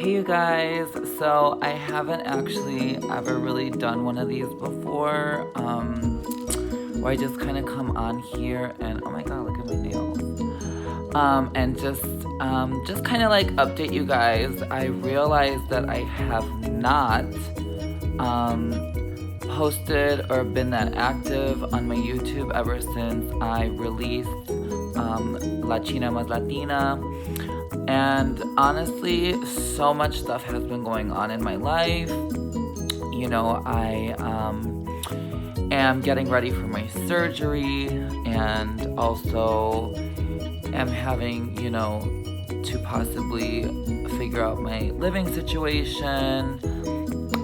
Hey you guys, so I haven't actually ever really done one of these before, where I just kind of come on here and oh my god, look at my nails, and just kind of like update you guys. I realized that I have not posted or been that active on my YouTube ever since I released La China Más Latina. And honestly, so much stuff has been going on in my life. You know, I am getting ready for my surgery and also am having, to possibly figure out my living situation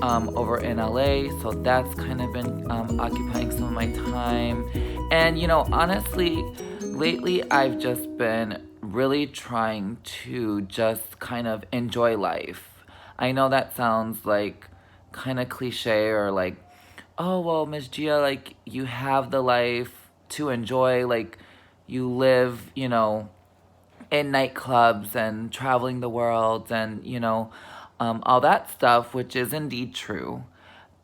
over in LA. So that's kind of been occupying some of my time. And, honestly, lately I've just been really trying to just kind of enjoy life. I know that sounds like kind of cliche or like, oh, well, Miss Gia, like you have the life to enjoy, like you live, in nightclubs and traveling the world and, all that stuff, which is indeed true.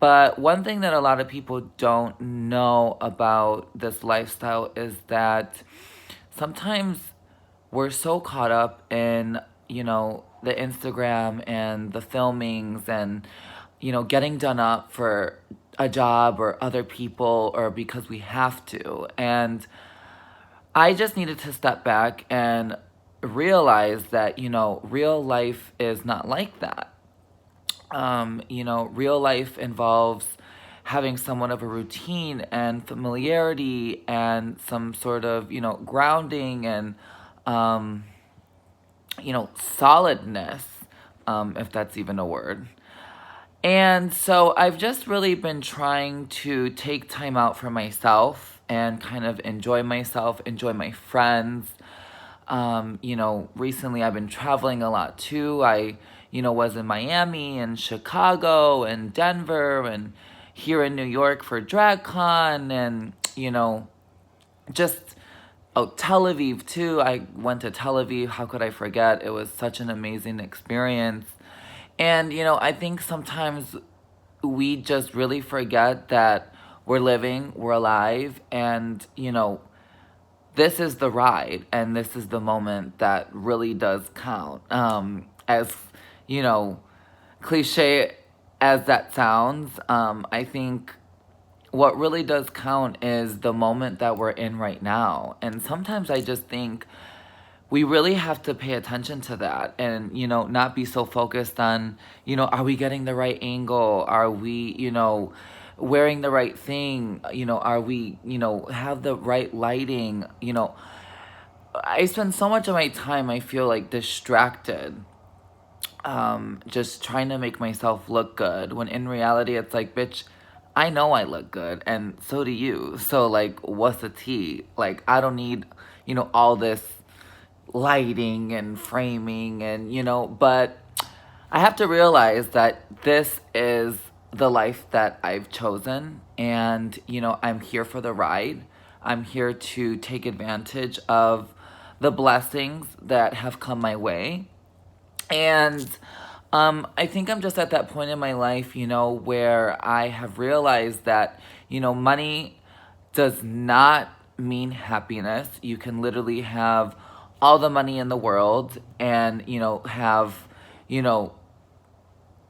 But one thing that a lot of people don't know about this lifestyle is that sometimes we're so caught up in, the Instagram and the filmings and, getting done up for a job or other people or because we have to. And I just needed to step back and realize that, real life is not like that. Real life involves having somewhat of a routine and familiarity and some sort of, grounding and, solidness, if that's even a word. And so I've just really been trying to take time out for myself and kind of enjoy myself, enjoy my friends. Recently I've been traveling a lot too. I, was in Miami and Chicago and Denver and here in New York for DragCon and, just Tel Aviv too. I went to Tel Aviv. How could I forget? It was such an amazing experience. And, I think sometimes we just really forget that we're living, we're alive, and, this is the ride and this is the moment that really does count. As, cliche as that sounds, I think what really does count is the moment that we're in right now. And sometimes I just think we really have to pay attention to that and, not be so focused on, are we getting the right angle? Are we, wearing the right thing? Are we, have the right lighting? I spend so much of my time, I feel like distracted, just trying to make myself look good when in reality it's like, bitch, I know I look good and so do you. So like, what's the tea? Like, I don't need, all this lighting and framing and, but I have to realize that this is the life that I've chosen and, I'm here for the ride. I'm here to take advantage of the blessings that have come my way. And I think I'm just at that point in my life, where I have realized that, money does not mean happiness. You can literally have all the money in the world and, have,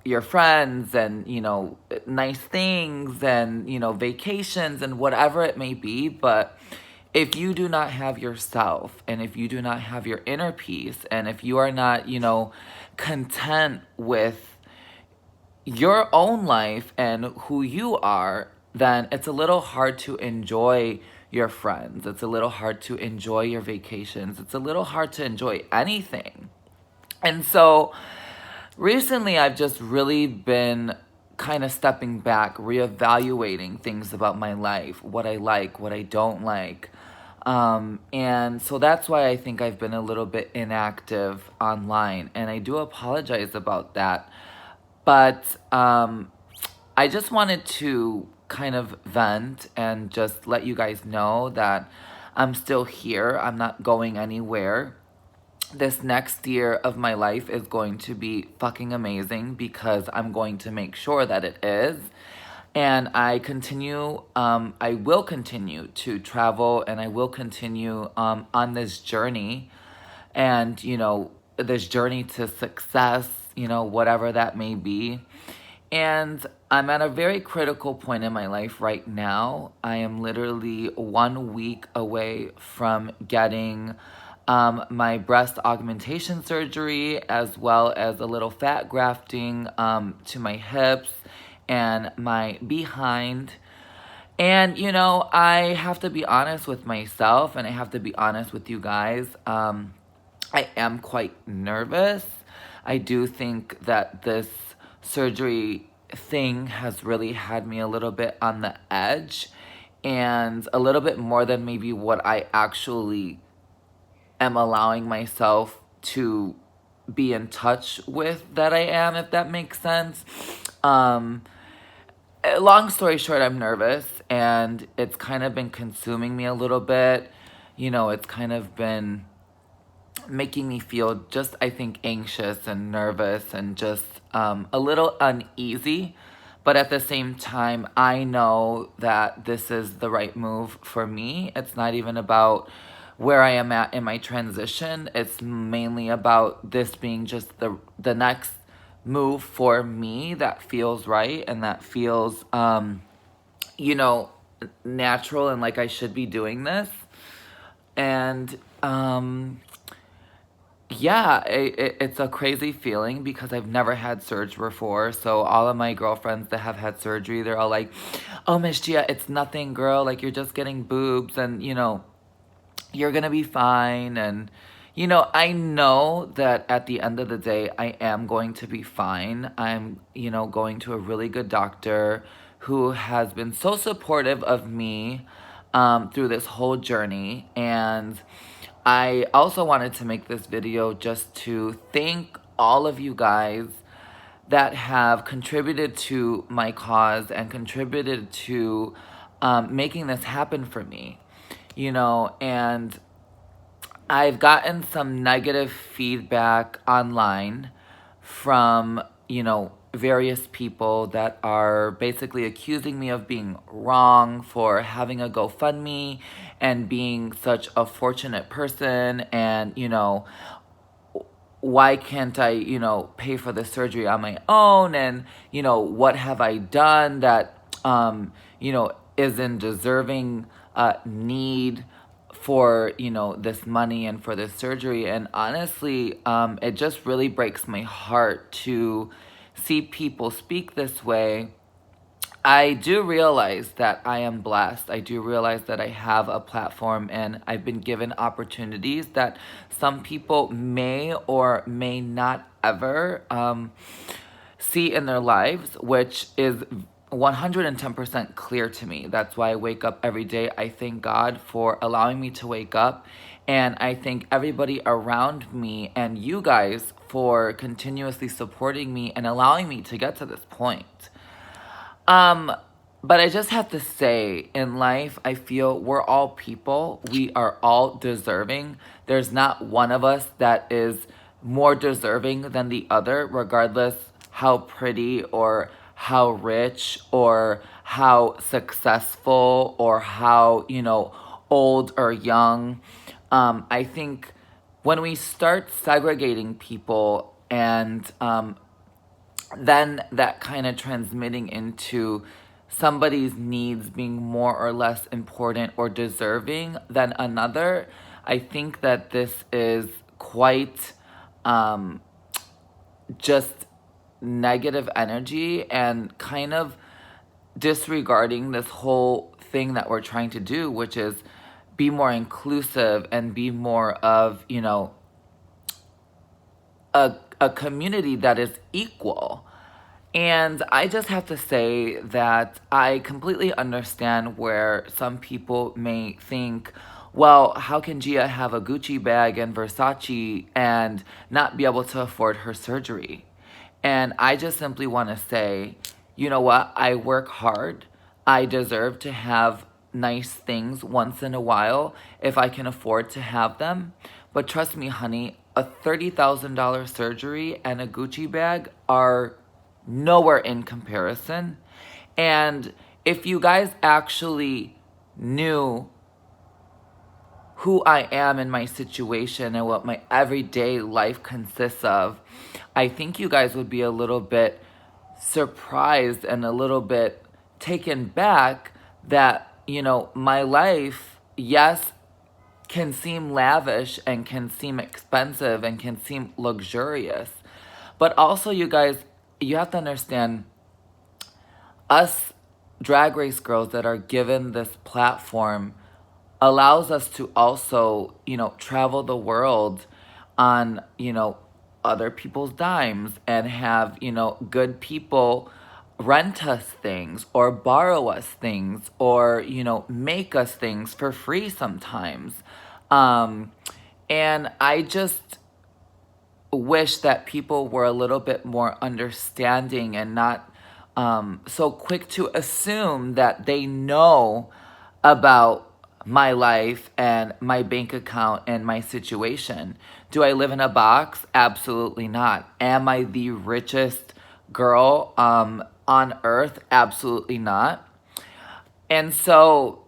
your friends and, nice things and, vacations and whatever it may be. But if you do not have yourself and if you do not have your inner peace and if you are not, content with your own life and who you are, then it's a little hard to enjoy your friends. It's a little hard to enjoy your vacations. It's a little hard to enjoy anything. And so recently I've just really been kind of stepping back, reevaluating things about my life, what I like, what I don't like. And so that's why I think I've been a little bit inactive online. And I do apologize about that. But I just wanted to kind of vent and just let you guys know that I'm still here. I'm not going anywhere. this next year of my life is going to be fucking amazing because I'm going to make sure that it is. And I will continue to travel, and I will continue on this journey, and, this journey to success, whatever that may be. And I'm at a very critical point in my life right now. I am literally 1 week away from getting my breast augmentation surgery, as well as a little fat grafting to my hips and my behind. And, I have to be honest with myself, and I have to be honest with you guys. I am quite nervous. I do think that this surgery thing has really had me a little bit on the edge, and a little bit more than maybe what I actually am allowing myself to be in touch with that I am, if that makes sense. Long story short, I'm nervous, and it's kind of been consuming me a little bit. It's kind of been making me feel just, I think, anxious and nervous and just a little uneasy. But at the same time, I know that this is the right move for me. It's not even about where I am at in my transition. It's mainly about this being just the next move for me that feels right and that feels, natural, and like I should be doing this. And, yeah, it's a crazy feeling because I've never had surgery before. So all of my girlfriends that have had surgery, they're all like, "Oh, Miss Gia, it's nothing, girl. Like, you're just getting boobs, and, you're gonna be fine." And, I know that at the end of the day, I am going to be fine. I'm, going to a really good doctor who has been so supportive of me through this whole journey. And I also wanted to make this video just to thank all of you guys that have contributed to my cause and contributed to making this happen for me. And I've gotten some negative feedback online from, various people that are basically accusing me of being wrong for having a GoFundMe and being such a fortunate person, and, why can't I, pay for the surgery on my own, and, what have I done that, is in deserving need for, this money and for this surgery. And honestly, it just really breaks my heart to see people speak this way. I do realize that I am blessed. I do realize that I have a platform, and I've been given opportunities that some people may or may not ever see in their lives, which is 110% clear to me. That's why I wake up every day. I thank God for allowing me to wake up, and I thank everybody around me and you guys for continuously supporting me and allowing me to get to this point. But I just have to say, in life, I feel we're all people. We are all deserving. There's not one of us that is more deserving than the other, regardless how pretty or how rich or how successful or how, old or young. I think when we start segregating people, and then that kind of transmitting into somebody's needs being more or less important or deserving than another, I think that this is quite just negative energy, and kind of disregarding this whole thing that we're trying to do, which is be more inclusive and be more of, a community that is equal. And I just have to say that I completely understand where some people may think, well, how can Gia have a Gucci bag and Versace and not be able to afford her surgery? And I just simply want to say, you know what? I work hard. I deserve to have nice things once in a while if I can afford to have them. But trust me, honey, a $30,000 surgery and a Gucci bag are nowhere in comparison. And if you guys actually knew who I am in my situation and what my everyday life consists of, I think you guys would be a little bit surprised and a little bit taken back that, my life, yes, can seem lavish and can seem expensive and can seem luxurious. But also, you guys, you have to understand, us drag race girls that are given this platform allows us to also, travel the world on, other people's dimes and have, good people rent us things or borrow us things or, make us things for free sometimes. And I just wish that people were a little bit more understanding and not so quick to assume that they know about my life and my bank account and my situation. Do I live in a box? Absolutely not. Am I the richest girl on earth? Absolutely not. And so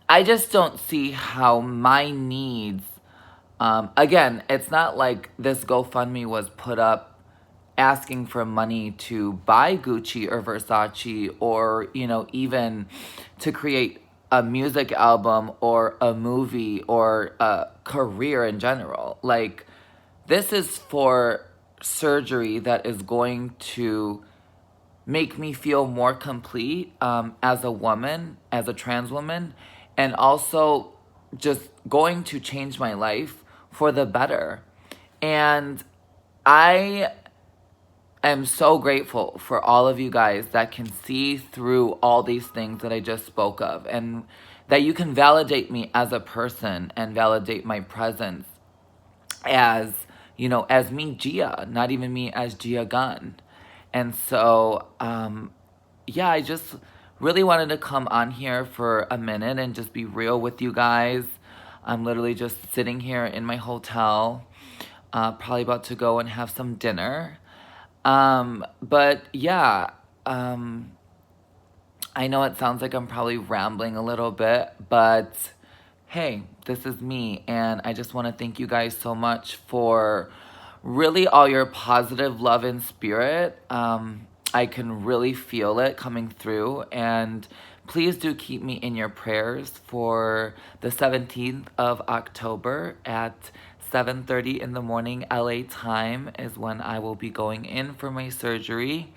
I just don't see how my needs, again, it's not like this GoFundMe was put up asking for money to buy Gucci or Versace or, even to create a music album or a movie or a career in general. Like, this is for surgery that is going to make me feel more complete as a woman, as a trans woman, and also just going to change my life for the better. And I am so grateful for all of you guys that can see through all these things that I just spoke of, and that you can validate me as a person and validate my presence as, as me, Gia, not even me as Gia Gunn. And so, yeah, I just really wanted to come on here for a minute and just be real with you guys. I'm literally just sitting here in my hotel, probably about to go and have some dinner. But yeah, I know it sounds like I'm probably rambling a little bit, but hey, this is me. And I just want to thank you guys so much for really all your positive love and spirit. I can really feel it coming through. And please do keep me in your prayers for the 17th of October at 7:30 in the morning LA time is when I will be going in for my surgery.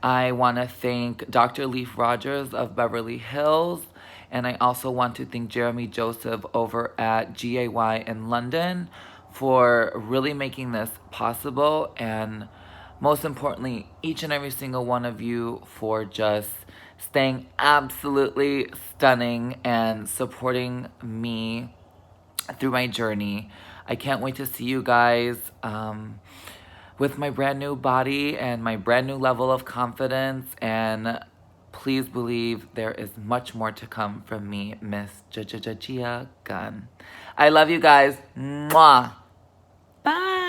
I want to thank Dr. Leaf Rogers of Beverly Hills, and I also want to thank Jeremy Joseph over at GAY in London for really making this possible, and most importantly, each and every single one of you for just staying absolutely stunning and supporting me through my journey. I can't wait to see you guys with my brand new body and my brand new level of confidence. And please believe there is much more to come from me, Miss Gia Gunn. I love you guys. Mwah. Bye.